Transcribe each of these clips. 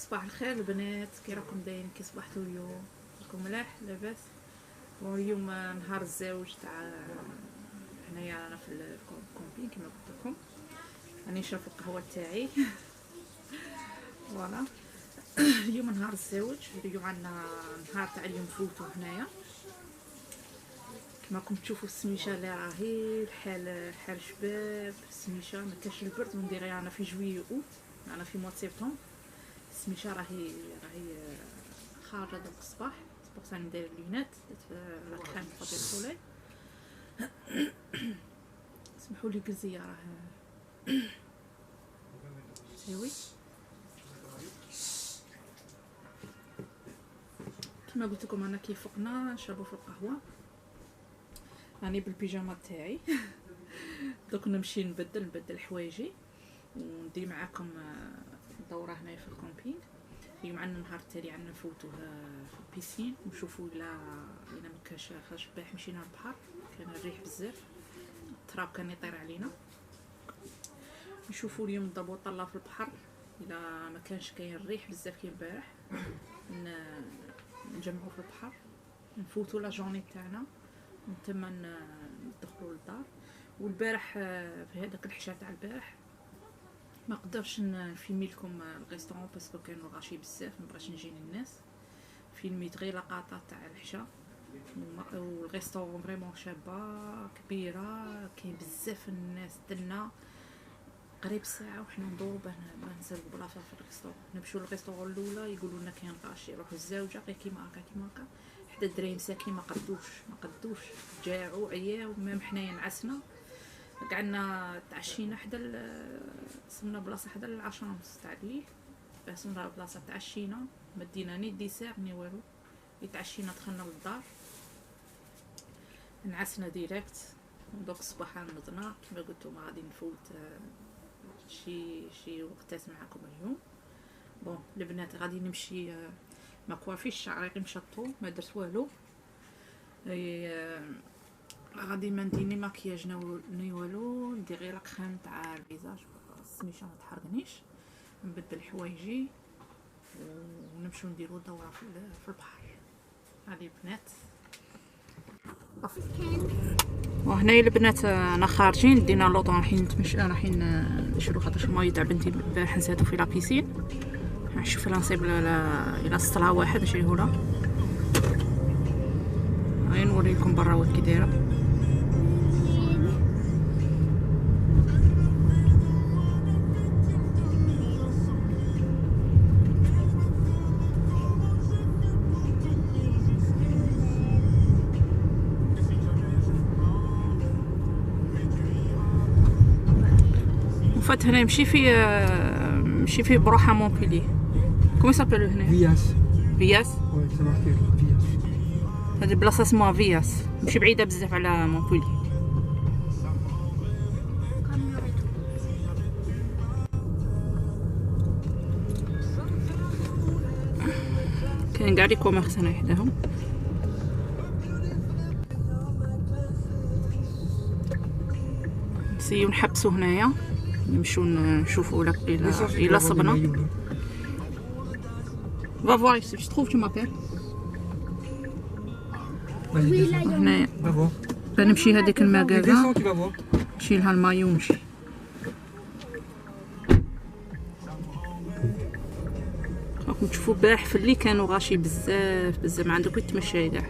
صباح الخير البنات، كي راكم دايرين؟ كي صبحتوا اليوم؟ راكم ملاح لاباس؟ اليوم نهار الزواج تاع هنايا رانا في الكومبين كما قلت لكم. راني نشرب القهوه تاعي فوالا. اليوم نهار الزواج، اليوم عندنا نهار تاع اليوم فوتو هنايا كما راكم تشوفوا. السميشه اللي راهي الحال شباب، السميشه ما كاش البرد، وندير انا في جويي اوت، انا في موا سبتمبر. السميشه راهي خارجه دوك الصباح، سبوغ راني ندير اللينات لا كريم فابي سولي. سمحوا لي قزيه راه سيوي. كما قلت لكم انا كي فقنا نشربوا في القهوه، راني بالبيجاما تاعي. دوك نمشي نبدل حوايجي وندير معاكم دوره هنايا في الكومبينغ. اليوم عندنا النهار التالي عندنا نفوتوه في البيسين ونشوفوا الا ما كاش خرج البارح. مشينا للبحر، كان الريح بزاف، التراب كان يطير علينا. نشوفوا اليوم نضربوا طله في البحر الا ما كانش كاين الريح بزاف كي البارح، نجمعوا في البحر، نفوتوا لا جورني تاعنا وتما ندخلوا للدار. والبارح في هذاك الحشا تاع البارح ما قدرش نفيلمي لكم الريستورون باسكو كانوا غاشي بزاف، ما بغاش نجي للناس. فيلميت غير لقطات تاع الحشا، والريستورون فريمون شابه كبيره، كاين بزاف الناس. درنا قريب ساعه وحنا ندورو باه نسرقوا بلاصه في الريستورون. نمشيو للريستورون الاولى يقولوا لنا كاين غاشي، يروحوا الزوجه غير كيما هكا حتى الدراري مساكين ما قدوش جاعوا عياو. ميم حنايا نعسنا، قعدنا تعشينا حدا صرنا بلاصه حدا العشرة ونص تاع الليل، باه صرنا بلاصه تعشينا، ما دينا ني ديسير ني والو. يتعشينا دخلنا للدار، نعسنا ديريكت. دوك الصباح نضنا كما قلتو ما غادي نفوت شي وقتات معكم اليوم. بون البنات غادي نمشي، ما كوافيش شعري غير مشطو، ما درت والو. غادي ما ندير ني ماكياج ني والو، ندير غير الكريم تاع الفيزاج السميشه ما تحرقنيش، نبدل حوايجي ونمشيو نديرو دوره في البحر. هذه البنات وهنايا البنات انا خارجين دينا لوطون، رايحين نتمشى، رايحين نشرو خاطر الماي تاع بنتي البارح نساتو في لابيسين. نشوف الا نصيب الى سطلها واحد نشريهولها. هاي نوريكم برا كي دايره. وفات هنا نمشي في بروحه مونبيلي. كومي سابيلو هنا؟ فياس. وي سي ماركي فياس. هاد البلاصه اسمها فياس، ماشي بعيده بزاف على مونبيلي. كاين كاع لي كوميرس هنا حداهم. نسيو نحبسو هنايا، نمشيو نشوفو الا صبنا. Va voir ici, je trouve, tu m'appelles. هنايا نمشي هذيك المكازا نمشي لها المايو ونمشي. راكم تشوفوا البارح في الليل كانوا غاشي بزاف ما عندك وين تمشي كاع.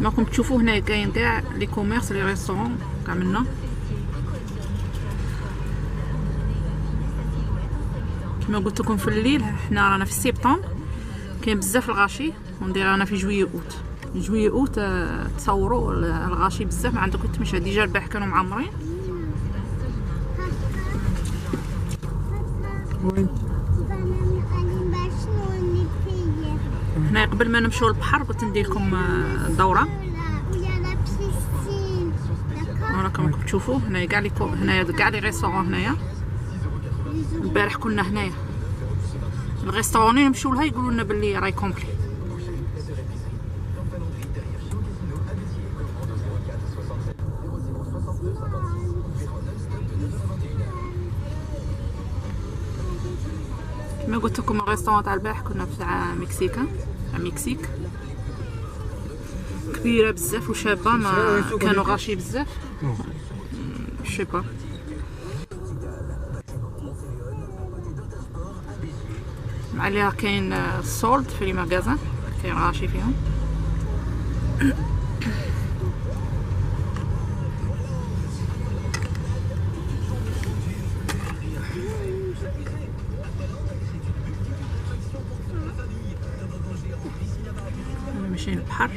راكم تشوفوا هنا كاين كاع لي كوميرس لي ريستورون كاع منا. كما قلت لكم في الليل حنا رانا في سبتمبر، كاين بزاف الغاشي، وندير انا في جويي اوت. جويي اوت تصوروا الغاشي بزاف. ما عندكم التمشى ديجا البارح كانوا معمرين. وين هنا قبل ما نمشيو للبحر قلت ندير لكم دوره. راكم تشوفوا هنايا كاع لي هنايا كاع لي ريستورون هنايا. البارح كنا هنايا الريستورون نمشيو لها يقولوا لنا بلي راي كومبلي. كما قلت لكم الريستورون تاع البارح كنا في تاع مكسيكا، تاع مكسيك كبيره بزاف وشابه. ما كانوا غاشي بزاف شيبا. مع اللي كاين السولد في لي ماغازان كاين غاشي فيهم. ماشيين البحر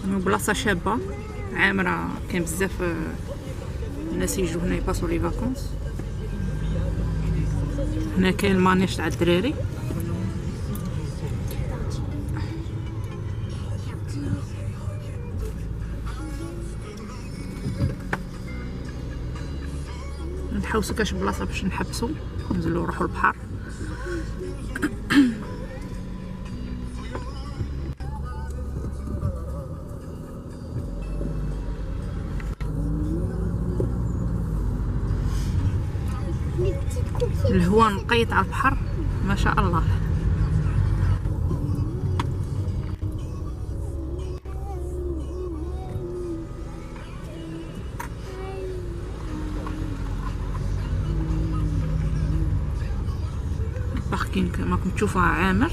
من بلاصه شابه عامره. كاين بزاف الناس يجوا هنا يباسوا لي فاكونس. هنا كاين المانيش تاع الدراري. نحوسو كاش بلاصه باش نحبسو ننزلو نروحو للبحر. الهواء نقيت على البحر ما شاء الله. الباركين كما راكم تشوفوها عامر.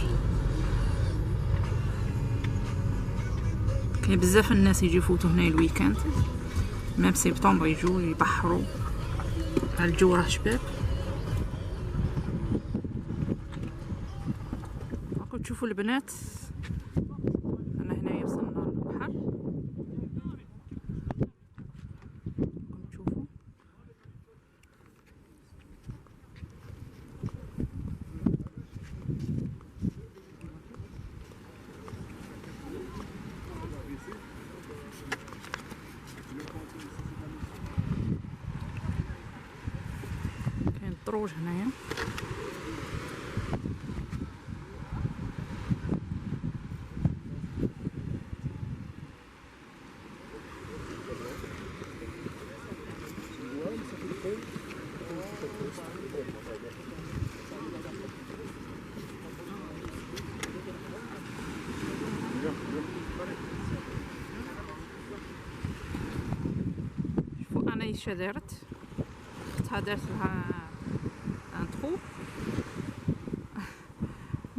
كاين بزاف الناس يجي يفوتوا هنا الويكاند ميم سبتمبر يجوا يبحروا. الجو راه شباب. راكم تشوفوا البنات. انا هنايا وصلنا للبحر راكم تشوفوا. كاين الدروج هنايا. شوفوا انا ايش دارت. اختها دارت لها ان ترو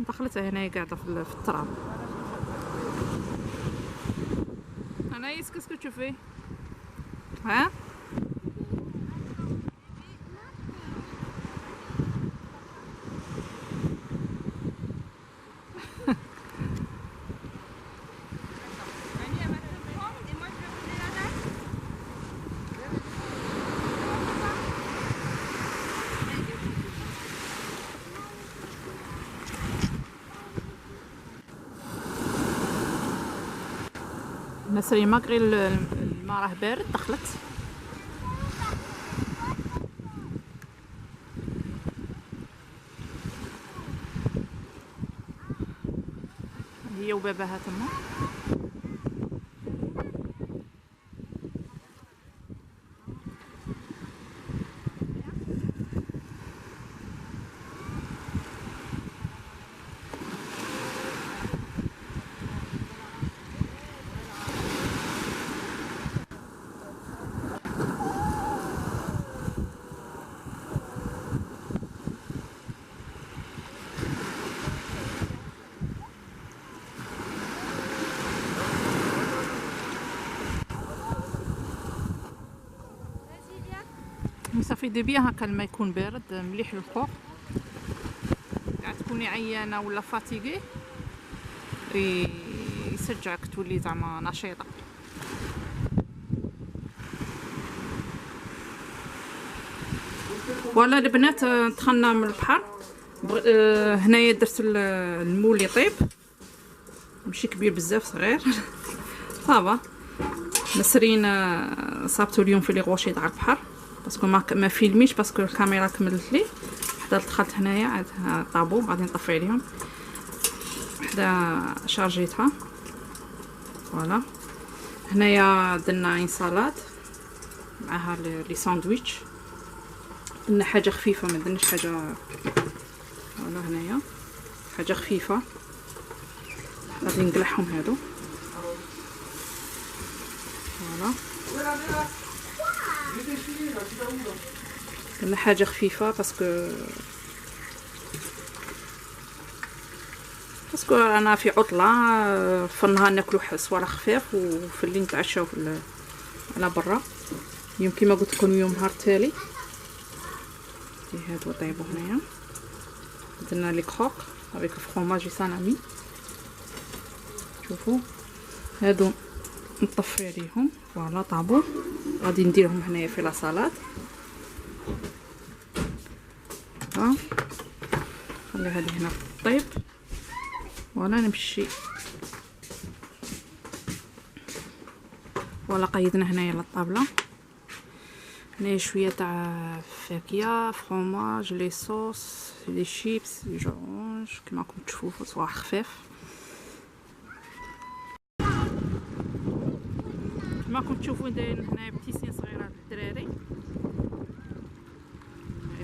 دخلتها هنايا قاعده في التراب. انا ايش كاسكو تشوفي ها. نسري ماغري الماء راه بارد دخلت. هي وباباها تما. صافي دي بيان هكا الماء يكون بارد مليح للكور. قاعد تكوني عيانه ولا فاتيغي يشجعك تولي زعما نشيطه. فوالا البنات دخلنا من البحر. هنايا درت المول يطيب، ماشي كبير بزاف، صغير صافا. نسرين صابتو اليوم في لي غوشيط على البحر باسكو ما فيلميش باسكو الكاميرا كملت لي. حدا دخلت هنايا عاد طابو غادي نطفي عليهم، حدا شارجيتها. فوالا هنايا درنا اين صالاد معها لي ساندويتش، درنا حاجه خفيفه ما درناش حاجه. فوالا هنايا حاجه خفيفه غادي نقلعهم هادو. فوالا درنا حاجه خفيفه باسكو انا في عطله، في النهار ناكلو صوالح خفيف وفي الليل نتعشاو على برا. اليوم كيما قلت لكم يوم نهار تالي. هادو طيبوا هنايا، درنا لي كروك افيك الفرomاج سانامي. شوفوا هادو نطفي عليهم. فوالا طابو غادي نديرهم هنايا في لا صالاد. خلي هذه هنا طيب. ولا نمشي. ولا قيدنا هنايا للطابله. هنايا شويه تاع فاكهه، فرomاج، لي صوص، لي شيبس، لي جورونج كما راكم تشوفوا صوالح خفيف. كما راكم تشوفوا دايرين هنايا بتيسين صغيره للدراري.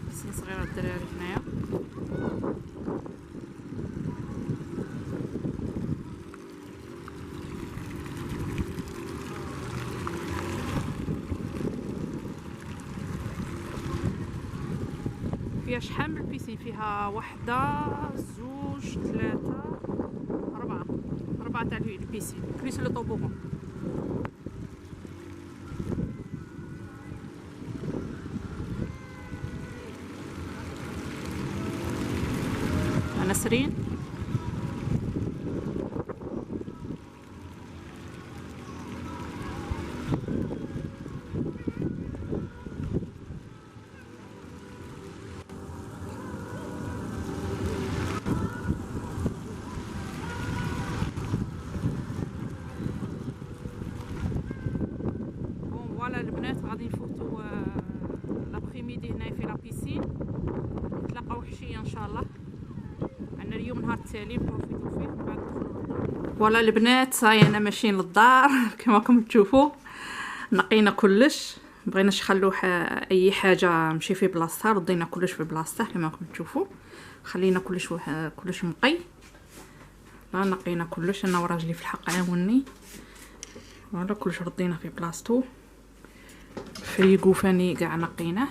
بيسين صغيره للدراري هنايا. فيها شحال من البيسين؟ فيها واحدة، زوج، ثلاثة، أربعة تاع البيسين بليس لو طوبوغون. نسرين فوالا البنات غادي نفوتو لابخيميدي هنايا في لابيسين. نتلاقاو حشيه ان شاء الله. عندنا اليوم نهار التالي نبروفيتو فيه بعد ندخلو. فوالا البنات صاي انا ماشيين للدار كما راكم تشوفوا. نقينا كلش، مبغيناش نخلو اي حاجه مشي في بلاصتها، ردينا كلش في بلاصته كما راكم تشوفوا. خلينا كلش مقي. لا نقينا كلش انا وراجلي في الحق عاوني. فوالا كلش ردينا في بلاصتو. فريغو فاني كاع نقيناه.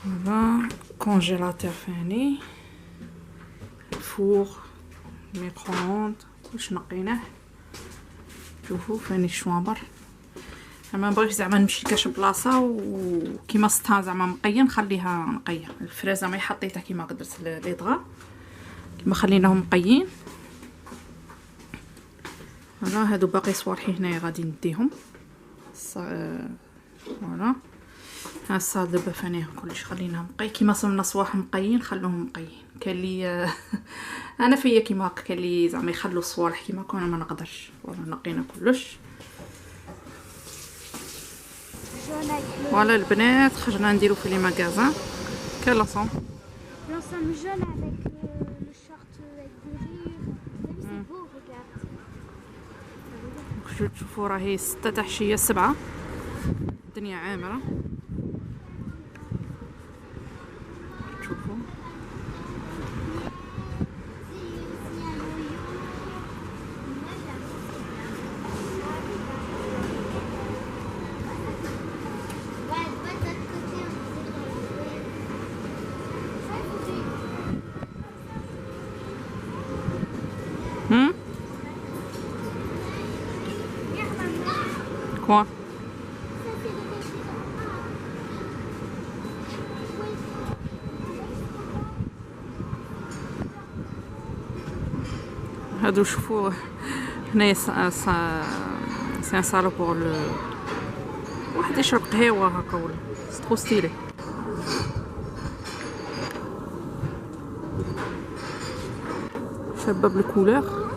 فوالا كونجيلاتور فاني، الفور، الميكرووند كلش نقيناه. شوفوا فاني الشوامبر. انا ما نبغيش زعما نمشي كاش بلاصه وكيما صتها زعما مقيه نخليها نقيه. الفريزه ما حطيتها كيما قدرت لي دغا كيما خليناهم مقيين. فوالا هادو باقي صوالحي هنايا غادي نديهم. فوالا ها الصاد دابا فانيه كلش خليناها مقي كيما صرنا صوالح مقيين خلوهم مقيين. كان لي انا فيا كيما هكا، كان لي زعما يخلوا الصوالح كيما كنا ما نقدرش. فوالا نقينا كلش. فوالا البنات خرجنا نديرو في لي ماغازان. كاين لاصون jaune avec le short avec du rire. C'est beau, regarde. شوفوا راهي 6 تاع العشيه 7 الدنيا عامره. شوفوا كوا هادو شوفوا هنايا سي ان صالون بور واحد يشرب قهوه هكا ولا ترو ستيلي. شباب الكولور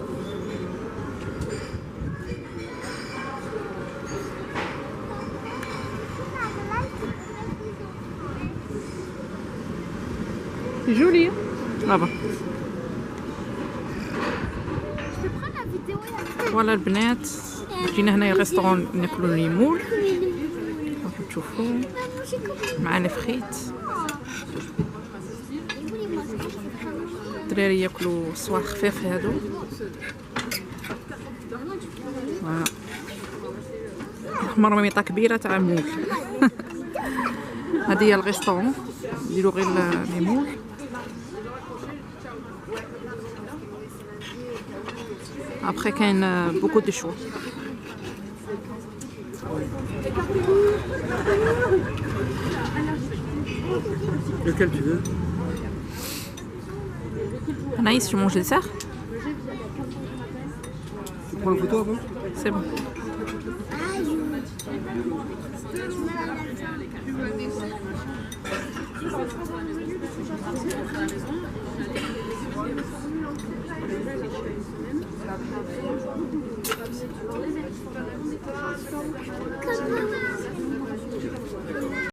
جولي لابا. فوالا البنات جينا هنايا ريستورون ناكلو ليمول، راكم تشوفوا معنا فخيت. الدراري ياكلوا صوار خفاف هادو. مرميطه كبيره تاع مول. هذه هي الريستورون نديرو غير لي مول. ابخي كاين بوكو دو شوا. Lequel tu veux? Anaïs, tu manges le dessert? Tu prends la photo avant? C'est bon.